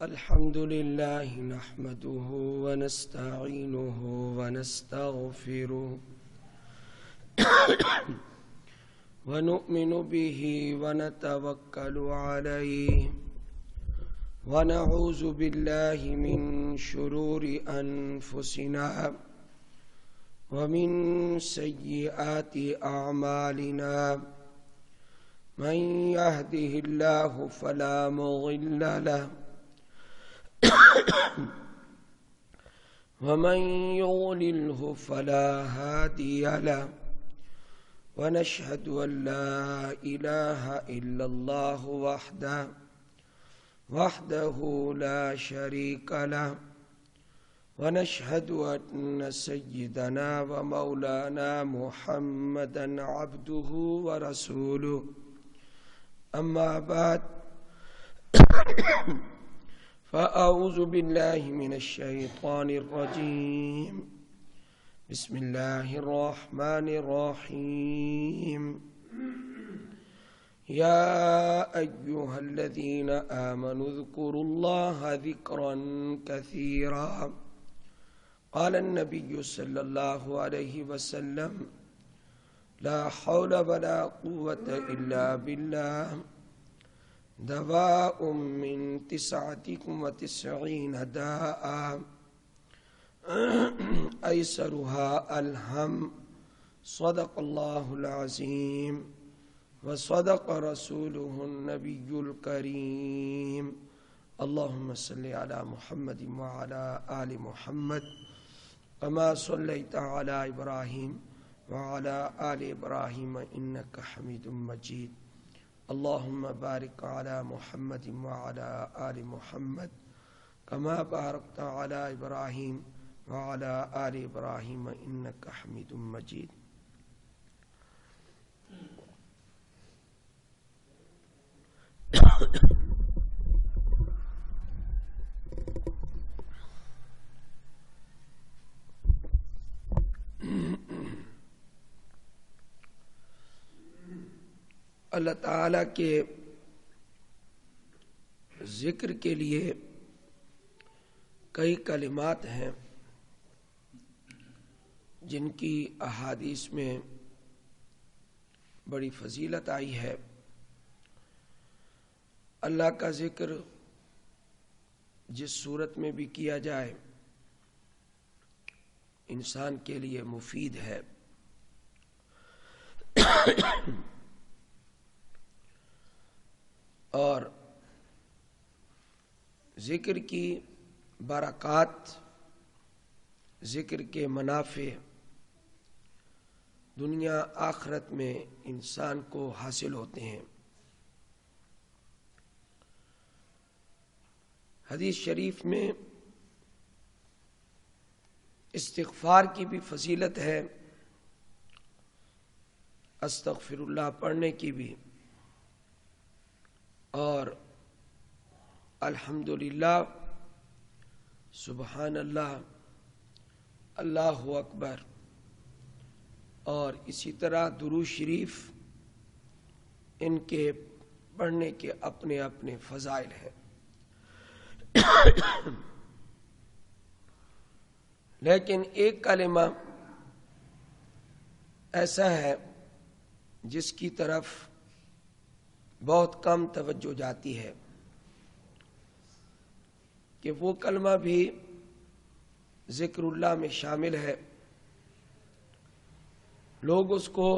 الحمد لله نحمده ونستعينه ونستغفره ونؤمن به ونتوكل عليه ونعوذ بالله من شرور أنفسنا ومن سيئات أعمالنا من يهده الله فلا مضل له ومن يضلله فلا هادي له ونشهد أن لا إله إلا الله وحده لا شريك له ونشهد أن سيدنا ومولانا محمدا عبده ورسوله أما بعد فأعوذ بالله من الشيطان الرجيم بسم الله الرحمن الرحيم يا أيها الذين آمنوا اذكروا الله ذكرا كثيرا قال النبي صلى الله عليه وسلم لا حول ولا قوة إلا بالله دواء من 99 داء أيسرها الهم صدق الله العظيم وصدق رسوله النبي الكريم اللهم صل على محمد وعلى آل محمد كما صليت على إبراهيم وعلى آل إبراهيم إنك حميد مجيد اللهم بارك على محمد وعلى آل محمد كما باركت على إبراهيم وعلى آل إبراهيم إنك حميد مجيد اللہ تعالیٰ کے ذکر کے لیے کئی کلمات ہیں جن کی احادیث میں بڑی فضیلت آئی ہے۔ اللہ کا ذکر جس صورت میں بھی کیا جائے انسان کے لیے مفید ہے۔ اور ذکر کی برکات، ذکر کے منافع دنیا آخرت میں انسان کو حاصل ہوتے ہیں۔ حدیث شریف میں استغفار کی بھی فضیلت ہے، استغفر اللہ پڑھنے کی بھی، اور الحمدللہ، سبحان اللہ، اللہ اکبر، اور اسی طرح درود شریف، ان کے پڑھنے کے اپنے اپنے فضائل ہیں۔ لیکن ایک کلمہ ایسا ہے جس کی طرف بہت کم توجہ جاتی ہے کہ وہ کلمہ بھی ذکر اللہ میں شامل ہے، لوگ اس کو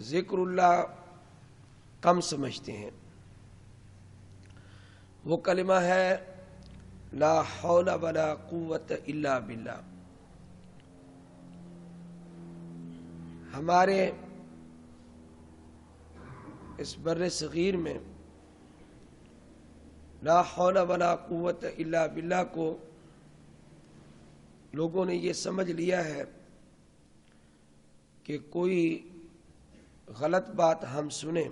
ذکر اللہ کم سمجھتے ہیں۔ وہ کلمہ ہے لا حول ولا قوت الا باللہ۔ ہمارے اس بر صغیر میں لا حول ولا قوت الا باللہ کو لوگوں نے یہ سمجھ لیا ہے کہ کوئی غلط بات ہم سنیں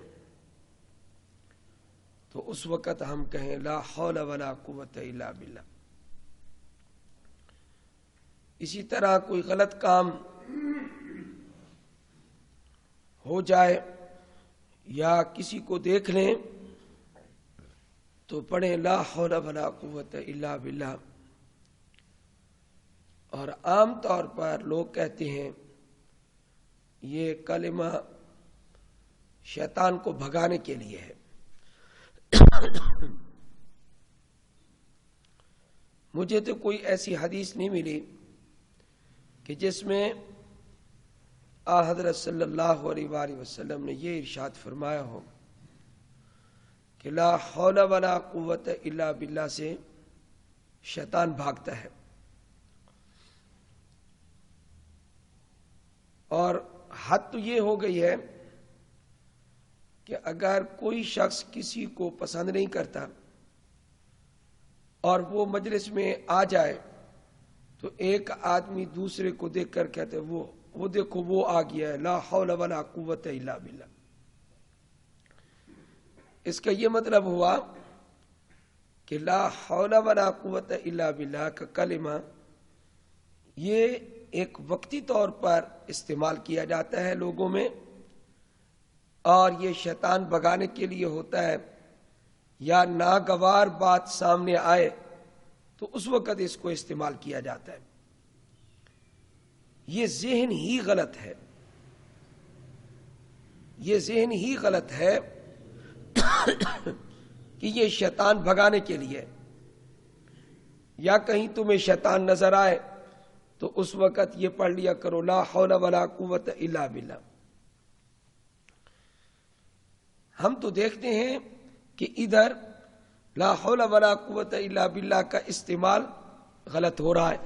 تو اس وقت ہم کہیں لا حول ولا قوت الا باللہ۔ اسی طرح کوئی غلط کام ہو جائے یا کسی کو دیکھ لیں تو پڑھیں لا حول ولا قوت الا باللہ. اور عام طور پر لوگ کہتے ہیں یہ کلمہ شیطان کو بھگانے کے لیے ہے. مجھے تو کوئی ایسی حدیث نہیں ملی کہ جس میں حضرت صلی اللہ علیہ وآلہ وسلم نے یہ ارشاد فرمایا ہو کہ لا حول ولا قوت الا باللہ سے شیطان بھاگتا ہے. اور حد تو یہ ہو گئی ہے کہ اگر کوئی شخص کسی کو پسند نہیں کرتا اور وہ مجلس میں آ جائے تو ایک آدمی دوسرے کو دیکھ کر کہتے وہ دیکھو وہ آ گیا ہے لا حول ولا قوت الا باللہ. اس کا یہ مطلب ہوا کہ لا حول ولا قوت الا باللہ کا کلمہ یہ ایک وقتی طور پر استعمال کیا جاتا ہے لوگوں میں، اور یہ شیطان بھگانے کے لیے ہوتا ہے، یا ناگوار بات سامنے آئے تو اس وقت اس کو استعمال کیا جاتا ہے. یہ ذہن ہی غلط ہے، یہ ذہن ہی غلط ہے کہ یہ شیطان بھگانے کے لیے، یا کہیں تمہیں شیطان نظر آئے تو اس وقت یہ پڑھ لیا کرو لا حول ولا قوت الا باللہ. ہم تو دیکھتے ہیں کہ ادھر لا حول ولا قوت الا باللہ کا استعمال غلط ہو رہا ہے،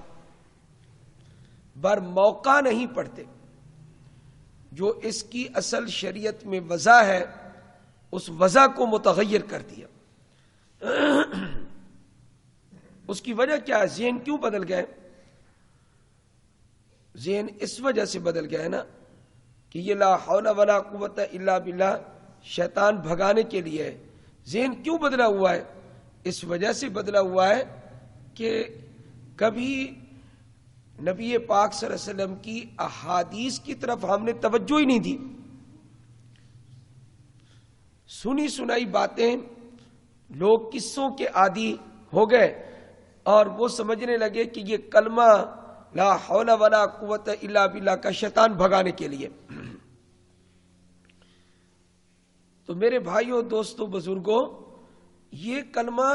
بر موقع نہیں پڑھتے. جو اس کی اصل شریعت میں وضع ہے اس وضع کو متغیر کر دیا. اس کی وجہ کیا ہے؟ ذہن کیوں بدل گئے؟ ذہن اس وجہ سے بدل گیا ہے نا کہ یہ لا حول ولا قوت الا باللہ شیطان بھگانے کے لیے ہے. ذہن کیوں بدلا ہوا ہے؟ اس وجہ سے بدلا ہوا ہے کہ کبھی نبی پاک صلی اللہ علیہ وسلم کی احادیث کی طرف ہم نے توجہ ہی نہیں دی. سنی سنائی باتیں لوگ قصوں کے عادی ہو گئے اور وہ سمجھنے لگے کہ یہ کلمہ لا حول ولا قوت الا باللہ کا شیطان بھگانے کے لیے. تو میرے بھائیوں، دوستوں، بزرگوں، یہ کلمہ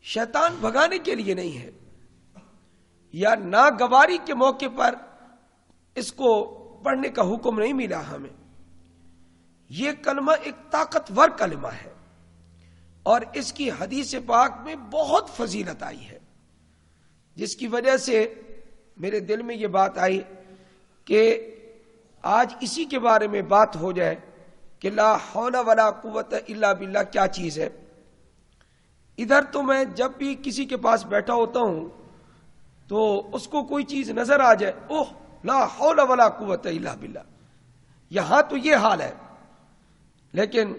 شیطان بھگانے کے لیے نہیں ہے، یا ناگواری کے موقع پر اس کو پڑھنے کا حکم نہیں ملا ہمیں. یہ کلمہ ایک طاقتور کلمہ ہے اور اس کی حدیث پاک میں بہت فضیلت آئی ہے، جس کی وجہ سے میرے دل میں یہ بات آئی کہ آج اسی کے بارے میں بات ہو جائے کہ لا حول ولا قوت الا باللہ کیا چیز ہے. ادھر تو میں جب بھی کسی کے پاس بیٹھا ہوتا ہوں تو اس کو کوئی چیز نظر آ جائے، اوہ لا حول ولا قوت الا باللہ، یہاں تو یہ حال ہے. لیکن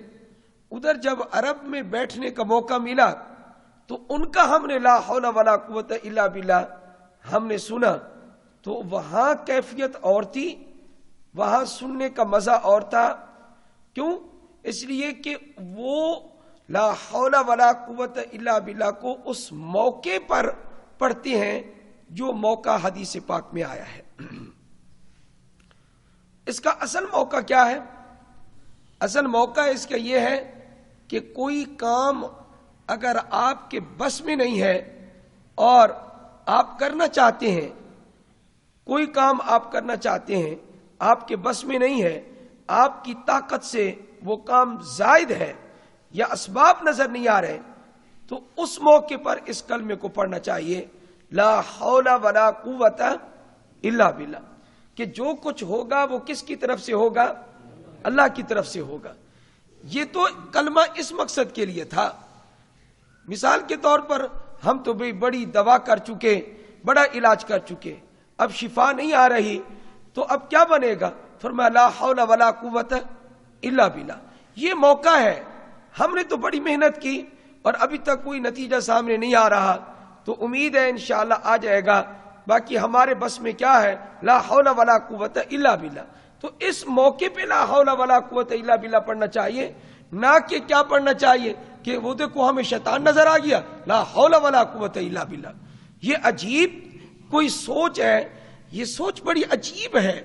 ادھر جب عرب میں بیٹھنے کا موقع ملا تو ان کا ہم نے لا حول ولا قوت الا باللہ ہم نے سنا تو وہاں کیفیت اور تھی، وہاں سننے کا مزہ اور تھا. کیوں؟ اس لیے کہ وہ لا حول ولا قوت الا باللہ کو اس موقع پر پڑھتے ہیں جو موقع حدیث پاک میں آیا ہے. اس کا اصل موقع کیا ہے؟ اصل موقع اس کا یہ ہے کہ کوئی کام اگر آپ کے بس میں نہیں ہے اور آپ کرنا چاہتے ہیں، کوئی کام آپ کرنا چاہتے ہیں، آپ کے بس میں نہیں ہے، آپ کی طاقت سے وہ کام زائد ہے یا اسباب نظر نہیں آ رہے، تو اس موقع پر اس کلمے کو پڑھنا چاہیے لا حول ولا قوت الا باللہ. کہ جو کچھ ہوگا وہ کس کی طرف سے ہوگا؟ اللہ کی طرف سے ہوگا. یہ تو کلمہ اس مقصد کے لیے تھا. مثال کے طور پر ہم تو بڑی دوا کر چکے، بڑا علاج کر چکے، اب شفا نہیں آ رہی، تو اب کیا بنے گا؟ فرمایا لا حول ولا قوت الا باللہ. یہ موقع ہے، ہم نے تو بڑی محنت کی اور ابھی تک کوئی نتیجہ سامنے نہیں آ رہا، تو امید ہے انشاءاللہ آ جائے گا. باقی ہمارے بس میں کیا ہے؟ لا حول ولا قوت الا باللہ. تو اس موقع پہ لا حول ولا قوت الا باللہ پڑھنا چاہیے، نہ کہ کیا پڑھنا چاہیے کہ وہ دیکھو ہمیں شیطان نظر آ گیا، لا حول ولا قوت الا باللہ. یہ عجیب کوئی سوچ ہے، یہ سوچ بڑی عجیب ہے.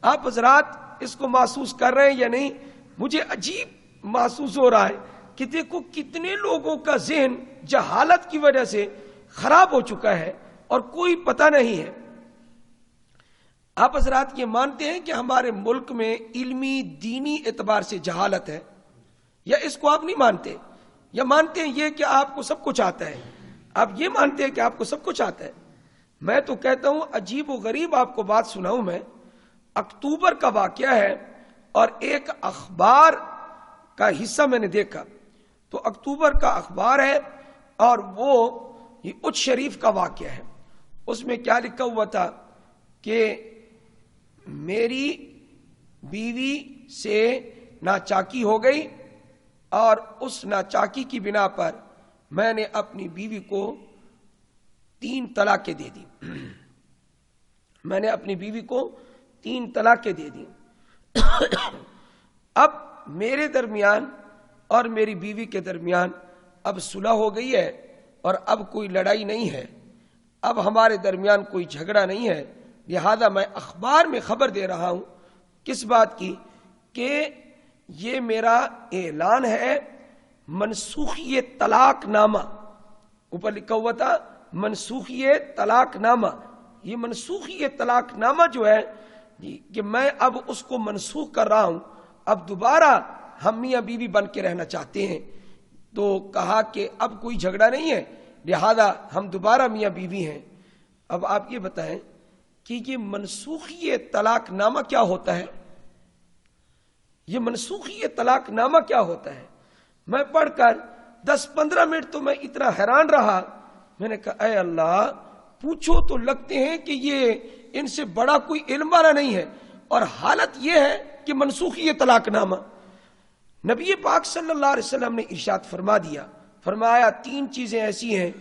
آپ حضرات اس کو محسوس کر رہے ہیں یا نہیں؟ مجھے عجیب محسوس ہو رہا ہے کہ دیکھو کتنے لوگوں کا ذہن جہالت کی وجہ سے خراب ہو چکا ہے اور کوئی پتہ نہیں ہے. آپ حضرات یہ مانتے ہیں کہ ہمارے ملک میں علمی دینی اعتبار سے جہالت ہے، یا اس کو آپ نہیں مانتے؟ یا مانتے ہیں یہ کہ آپ کو سب کچھ آتا ہے؟ آپ یہ مانتے ہیں کہ آپ کو سب کچھ آتا ہے؟ میں تو کہتا ہوں عجیب و غریب آپ کو بات سناؤں میں. اکتوبر کا واقعہ ہے اور ایک اخبار کا حصہ میں نے دیکھا. تو اکتوبر کا اخبار ہے اور وہ یہ اچ شریف کا واقعہ ہے. اس میں کیا لکھا ہوا تھا کہ میری بیوی سے ناچاکی ہو گئی اور اس ناچاکی کی بنا پر میں نے اپنی بیوی کو 3 طلاقیں دے دی. میں نے اپنی بیوی کو 3 طلاقیں دے دی. اب میرے درمیان اور میری بیوی کے درمیان اب صلح ہو گئی ہے اور اب کوئی لڑائی نہیں ہے، اب ہمارے درمیان کوئی جھگڑا نہیں ہے. لہذا میں اخبار میں خبر دے رہا ہوں کس بات کی کہ یہ میرا اعلان ہے منسوخی طلاق نامہ. اوپر لکھا ہوا تھا منسوخی طلاق نامہ. یہ منسوخی طلاق نامہ جو ہے کہ میں اب اس کو منسوخ کر رہا ہوں. اب دوبارہ ہم میاں بیوی بن کے رہنا چاہتے ہیں. تو کہا کہ اب کوئی جھگڑا نہیں ہے، لہذا ہم دوبارہ میاں بیوی ہیں. اب آپ یہ بتائیں کہ یہ منسوخی طلاق نامہ کیا ہوتا ہے؟ یہ منسوخی طلاق نامہ کیا ہوتا ہے؟ میں پڑھ کر 10-15 منٹ تو میں اتنا حیران رہا. میں نے کہا اے اللہ، پوچھو تو لگتے ہیں کہ یہ ان سے بڑا کوئی علم والا نہیں ہے، اور حالت یہ ہے کہ منسوخی طلاق نامہ. نبی پاک صلی اللہ علیہ وسلم نے ارشاد فرما دیا، فرمایا 3 چیزیں ایسی ہیں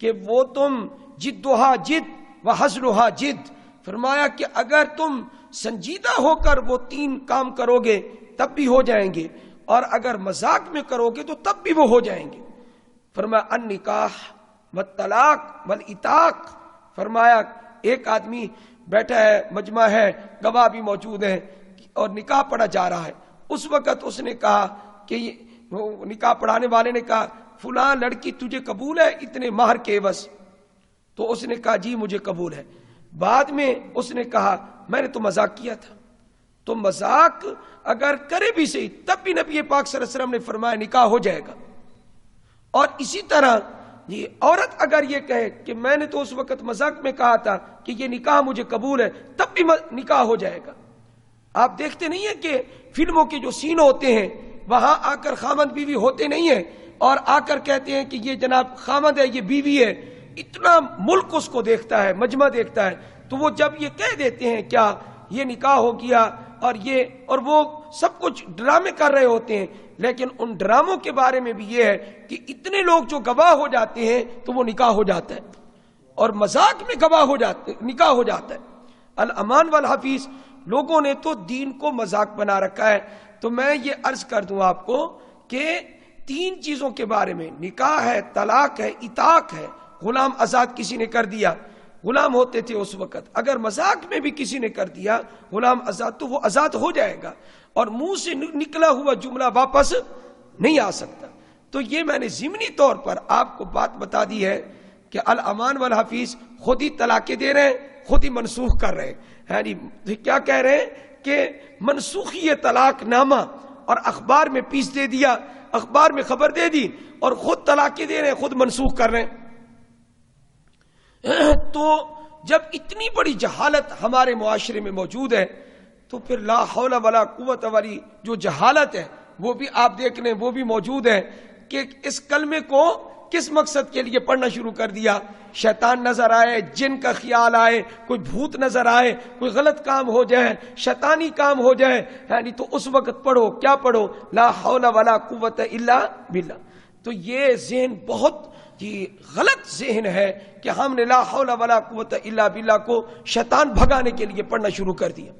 کہ وہ تم جدھا جد و ہزلھا جد. فرمایا کہ اگر تم سنجیدہ ہو کر وہ 3 کام کرو گے تب بھی ہو جائیں گے، اور اگر مذاق میں کرو گے تو تب بھی وہ ہو جائیں گے. فرمایا النکاح والطلاق والعتاق. فرمایا ایک آدمی بیٹھا ہے، مجمع ہے، گواہ بھی موجود ہیں اور نکاح پڑھا جا رہا ہے. اس وقت اس نے کہا کہ نکاح پڑھانے والے نے کہا فلاں لڑکی تجھے قبول ہے اتنے مہر کے عوض؟ تو اس نے کہا جی مجھے قبول ہے. بعد میں اس نے کہا میں نے تو مذاق کیا تھا. تو مذاق اگر کرے بھی صحیح تب بھی نبی پاک صلی اللہ علیہ وسلم نے فرمایا نکاح ہو جائے گا. اور اسی طرح یہ عورت اگر یہ کہے کہ میں نے تو اس وقت مذاق میں کہا تھا کہ یہ نکاح مجھے قبول ہے، تب بھی نکاح ہو جائے گا. آپ دیکھتے نہیں ہیں کہ فلموں کے جو سین ہوتے ہیں وہاں آ کر خامد بیوی ہوتے نہیں ہیں اور آ کر کہتے ہیں کہ یہ جناب خامد ہے، یہ بیوی ہے. اتنا ملک اس کو دیکھتا ہے، مجمع دیکھتا ہے. تو وہ جب یہ کہہ دیتے ہیں کیا یہ نکاح ہو گیا اور وہ سب کچھ ڈرامے کر رہے ہوتے ہیں، لیکن ان ڈراموں کے بارے میں بھی یہ ہے کہ اتنے لوگ جو گواہ ہو جاتے ہیں تو وہ نکاح ہو جاتا ہے، اور مذاق میں گواہ ہو جاتے نکاح ہو جاتا ہے. الامان والحفیظ لوگوں نے تو دین کو مذاق بنا رکھا ہے. تو میں یہ عرض کر دوں آپ کو کہ 3 چیزوں کے بارے میں، نکاح ہے، طلاق ہے، عتاق ہے. غلام آزاد کسی نے کر دیا، غلام ہوتے تھے اس وقت، اگر مذاق میں بھی کسی نے کر دیا غلام آزاد تو وہ آزاد ہو جائے گا، اور منہ سے نکلا ہوا جملہ واپس نہیں آ سکتا. تو یہ میں نے ضمنی طور پر آپ کو بات بتا دی ہے کہ الامان والحفیظ خود ہی طلاقیں دے رہے ہیں، خود ہی منسوخ کر رہے ہیں. یعنی کیا کہہ رہے ہیں کہ منسوخی طلاق نامہ، اور اخبار میں پیس دے دیا، اخبار میں خبر دے دی اور خود طلاقیں دے رہے ہیں، خود منسوخ کر رہے ہیں. تو جب اتنی بڑی جہالت ہمارے معاشرے میں موجود ہے تو پھر لا حول ولا قوت والی جو جہالت ہے وہ بھی آپ دیکھ لیں، وہ بھی موجود ہے کہ اس کلمے کو کس مقصد کے لیے پڑھنا شروع کر دیا. شیطان نظر آئے، جن کا خیال آئے، کوئی بھوت نظر آئے، کوئی غلط کام ہو جائے، شیطانی کام ہو جائے، یعنی تو اس وقت پڑھو. کیا پڑھو؟ لا حول ولا قوت الا باللہ. تو یہ ذہن بہت غلط ذہن ہے کہ ہم نے لا حول ولا قوت الا باللہ کو شیطان بھگانے کے لیے پڑھنا شروع کر دیا.